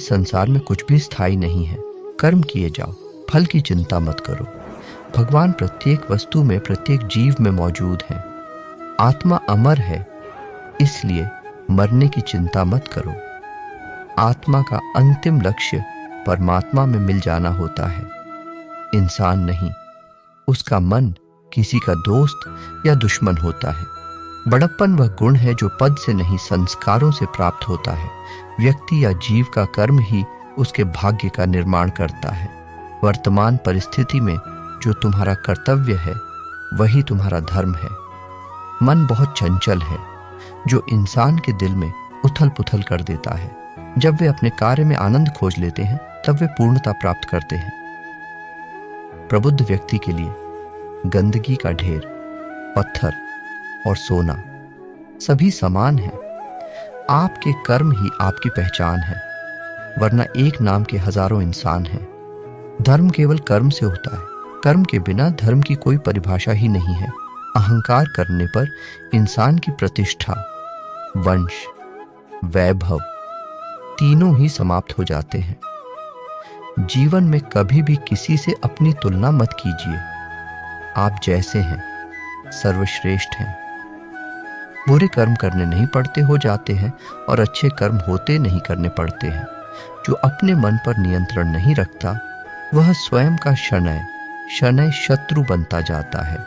इस संसार में कुछ भी स्थायी नहीं है। कर्म किए जाओ, फल की चिंता मत करो। भगवान प्रत्येक वस्तु में, प्रत्येक जीव में मौजूद है। आत्मा अमर है, इसलिए मरने की चिंता मत करो। आत्मा का अंतिम लक्ष्य परमात्मा में मिल जाना होता है, इंसान नहीं। उसका मन किसी का दोस्त या दुश्मन होता है। बड़प्पन वह गुण है जो पद से नहीं, संस्कारों से प्राप्त होता है। व्यक्ति या जीव का कर्म ही उसके भाग्य का निर्माण करता है। वर्तमान परिस्थिति में जो तुम्हारा कर्तव्य है वही तुम्हारा धर्म है। मन बहुत चंचल है, जो इंसान के दिल में उथल पुथल कर देता है। जब वे अपने कार्य में आनंद खोज लेते हैं तब वे पूर्णता प्राप्त करते हैं। प्रबुद्ध व्यक्ति के लिए गंदगी का ढेर, पत्थर और सोना सभी समान हैं। आपके कर्म ही आपकी पहचान है, वरना एक नाम के हजारों इंसान हैं। धर्म केवल कर्म से होता है। कर्म के बिना धर्म की कोई परिभाषा ही नहीं है। अहंकार करने पर इंसान की प्रतिष्ठा, वंश, वैभव तीनों ही समाप्त हो जाते हैं। जीवन में कभी भी किसी से अपनी तुलना मत कीजिए। आप जैसे हैं सर्वश्रेष्ठ हैं। बुरे कर्म करने नहीं पड़ते, हो जाते हैं, और अच्छे कर्म होते नहीं, करने पड़ते हैं। जो अपने मन पर नियंत्रण नहीं रखता वह स्वयं का शनैः शत्रु बनता जाता है।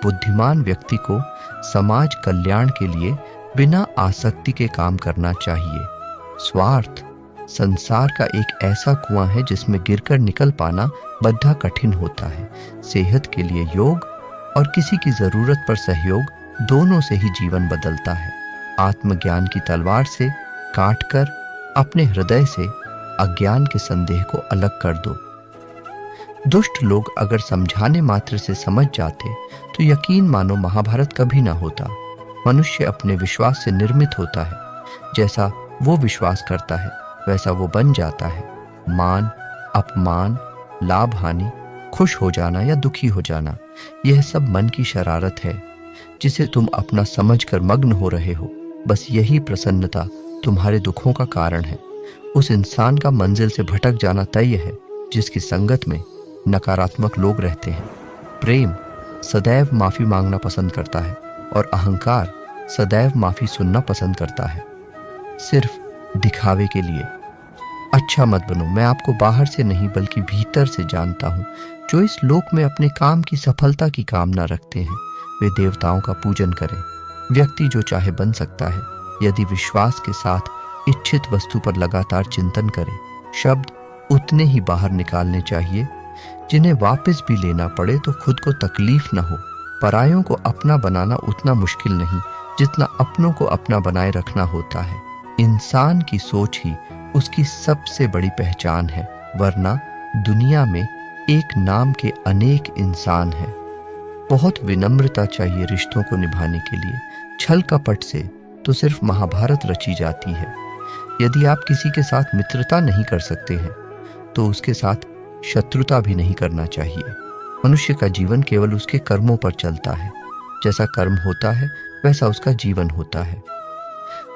बुद्धिमान व्यक्ति को समाज कल्याण के लिए बिना आसक्ति के काम करना चाहिए। स्वार्थ संसार का एक ऐसा कुआं है जिसमें गिरकर निकल पाना बड़ा कठिन होता है। सेहत के लिए योग और किसी की जरूरत पर सहयोग, दोनों से ही जीवन बदलता है। आत्मज्ञान की तलवार से काटकर अपने हृदय से अज्ञान के संदेह को अलग कर दो। दुष्ट लोग अगर समझाने मात्र से समझ जाते तो यकीन मानो महाभारत कभी ना होता। मनुष्य अपने विश्वास से निर्मित होता है। जैसा वो विश्वास करता है वैसा वो बन जाता है। मान, अपमान, लाभ हानि, खुश हो जाना या दुखी हो जाना, यह सब मन की शरारत है जिसे तुम अपना समझकर मग्न हो रहे हो। बस यही प्रसन्नता तुम्हारे दुखों का कारण है। उस इंसान का मंजिल से भटक जाना तय है जिसकी संगत में नकारात्मक लोग रहते हैं। प्रेम सदैव माफी मांगना पसंद करता है और अहंकार सदैव माफी सुनना पसंद करता है, सिर्फ दिखावे के लिए। अच्छा मत बनो। मैं आपको बाहर से नहीं बल्कि भीतर से जानता हूँ। जो इस लोक में अपने काम की सफलता की कामना रखते हैं वे देवताओं का पूजन करें। व्यक्ति जो चाहे बन सकता है यदि विश्वास के साथ इच्छित वस्तु पर लगातार चिंतन करे। शब्द उतने ही बाहर निकालने चाहिए जिन्हें वापस भी लेना पड़े तो खुद को तकलीफ न हो। परायों को अपना बनाना उतना मुश्किल नहीं जितना अपनों को अपना बनाए रखना होता है। इंसान की सोच ही उसकी सबसे बड़ी पहचान है, वरना दुनिया में एक नाम के अनेक इंसान हैं। बहुत विनम्रता चाहिए रिश्तों को निभाने के लिए। छल कपट से तो सिर्फ महाभारत रची जाती है। यदि आप किसी के साथ मित्रता नहीं कर सकते हैं तो उसके साथ शत्रुता भी नहीं करना चाहिए। मनुष्य का जीवन केवल उसके कर्मों पर चलता है। जैसा कर्म होता है वैसा उसका जीवन होता है।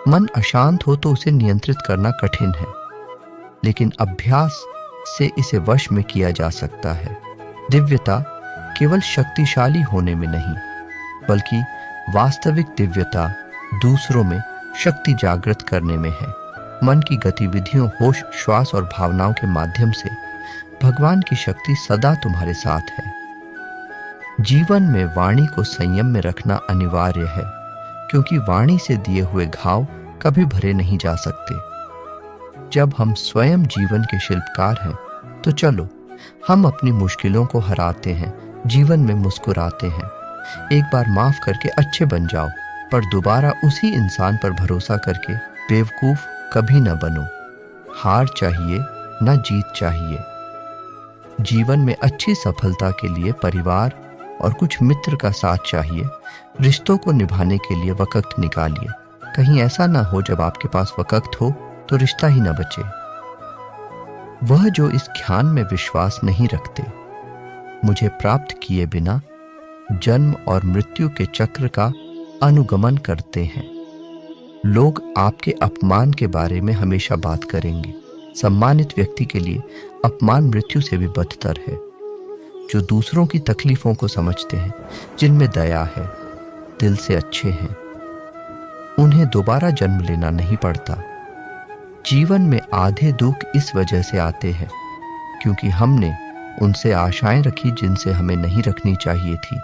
मन अशांत हो तो उसे नियंत्रित करना कठिन है, लेकिन अभ्यास से इसे वश में किया जा सकता है। दिव्यता केवल शक्तिशाली होने में नहीं, बल्कि वास्तविक दिव्यता दूसरों में शक्ति जागृत करने में है। मन की गतिविधियों, होश, श्वास और भावनाओं के माध्यम से भगवान की शक्ति सदा तुम्हारे साथ है। जीवन में वाणी को संयम में रखना अनिवार्य है, क्योंकि वाणी से दिए हुए घाव कभी भरे नहीं जा सकते। जब हम स्वयं जीवन के शिल्पकार हैं तो चलो हम अपनी मुश्किलों को हराते हैं, जीवन में मुस्कुराते हैं। एक बार माफ करके अच्छे बन जाओ, पर दोबारा उसी इंसान पर भरोसा करके बेवकूफ कभी न बनो। हार चाहिए न जीत चाहिए। जीवन में अच्छी सफलता के लिए परिवार और कुछ मित्र का साथ चाहिए। रिश्तों को निभाने के लिए वक्त निकालिए। कहीं ऐसा ना हो जब आपके पास वक्त हो तो रिश्ता ही ना बचे। वह जो इस ख्याल में विश्वास नहीं रखते, मुझे प्राप्त किए बिना जन्म और मृत्यु के चक्र का अनुगमन करते हैं। लोग आपके अपमान के बारे में हमेशा बात करेंगे, सम्मानित व्यक्ति के लिए अपमान मृत्यु से भी बदतर है। जो दूसरों की तकलीफों को समझते हैं, जिनमें दया है, दिल से अच्छे हैं, उन्हें दोबारा जन्म लेना नहीं पड़ता। जीवन में आधे दुख इस वजह से आते हैं क्योंकि हमने उनसे आशाएं रखी जिनसे हमें नहीं रखनी चाहिए थी।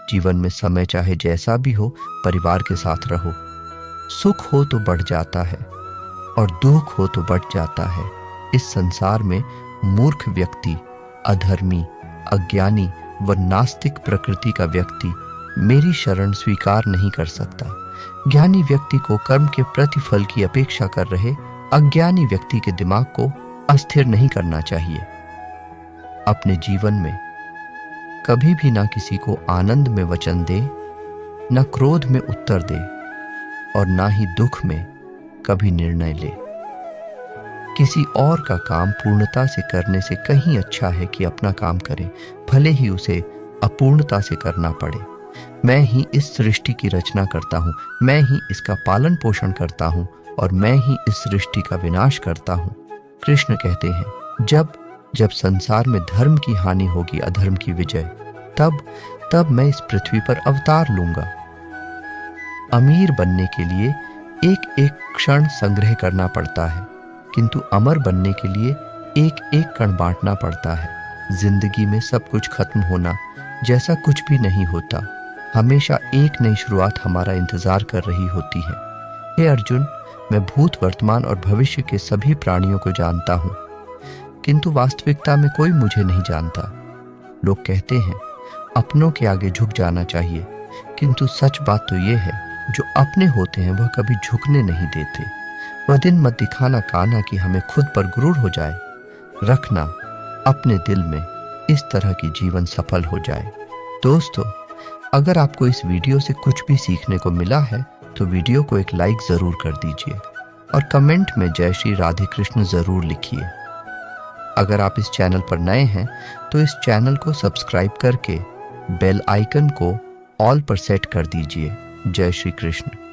जीवन में समय चाहे जैसा भी हो, परिवार के साथ रहो। सुख हो तो बढ़ जाता है और दुख हो तो बढ़ जाता है। इस संसार में मूर्ख व्यक्ति, अधर्मी, अज्ञानी व नास्तिक प्रकृति का व्यक्ति मेरी शरण स्वीकार नहीं कर सकता। ज्ञानी व्यक्ति को कर्म के प्रतिफल की अपेक्षा कर रहे अज्ञानी व्यक्ति के दिमाग को अस्थिर नहीं करना चाहिए। अपने जीवन में कभी भी ना किसी को आनंद में वचन दे, न क्रोध में उत्तर दे और ना ही दुख में कभी निर्णय ले। किसी और का काम पूर्णता से करने से कहीं अच्छा है कि अपना काम करे, भले ही उसे अपूर्णता से करना पड़े। मैं ही इस सृष्टि की रचना करता हूँ, मैं ही इसका पालन पोषण करता हूँ और मैं ही इस सृष्टि का विनाश करता हूँ। कृष्ण कहते हैं, जब संसार में धर्म की हानि होगी, अधर्म की विजय, तब मैं इस पृथ्वी पर अवतार लूंगा। अमीर बनने के लिए एक एक क्षण संग्रह करना पड़ता है, किंतु अमर बनने के लिए एक एक कण बांटना पड़ता है। जिंदगी में सब कुछ खत्म होना जैसा कुछ भी नहीं होता। हमेशा एक नई शुरुआत हमारा इंतजार कर रही होती है। हे अर्जुन, मैं भूत, वर्तमान और भविष्य के सभी प्राणियों को जानता हूँ, किंतु वास्तविकता में कोई मुझे नहीं जानता। लोग कहते हैं अपनों के आगे झुक जाना चाहिए, किंतु सच बात तो ये है, जो अपने होते हैं वह कभी झुकने नहीं देते। वह दिन मत दिखाना काना कि हमें खुद पर गुरूर हो जाए। रखना अपने दिल में इस तरह की जीवन सफल हो जाए। दोस्तों, अगर आपको इस वीडियो से कुछ भी सीखने को मिला है तो वीडियो को एक लाइक जरूर कर दीजिए और कमेंट में जय श्री राधे कृष्ण जरूर लिखिए। अगर आप इस चैनल पर नए हैं तो इस चैनल को सब्सक्राइब करके बेल आइकन को ऑल पर सेट कर दीजिए। जय श्री कृष्ण।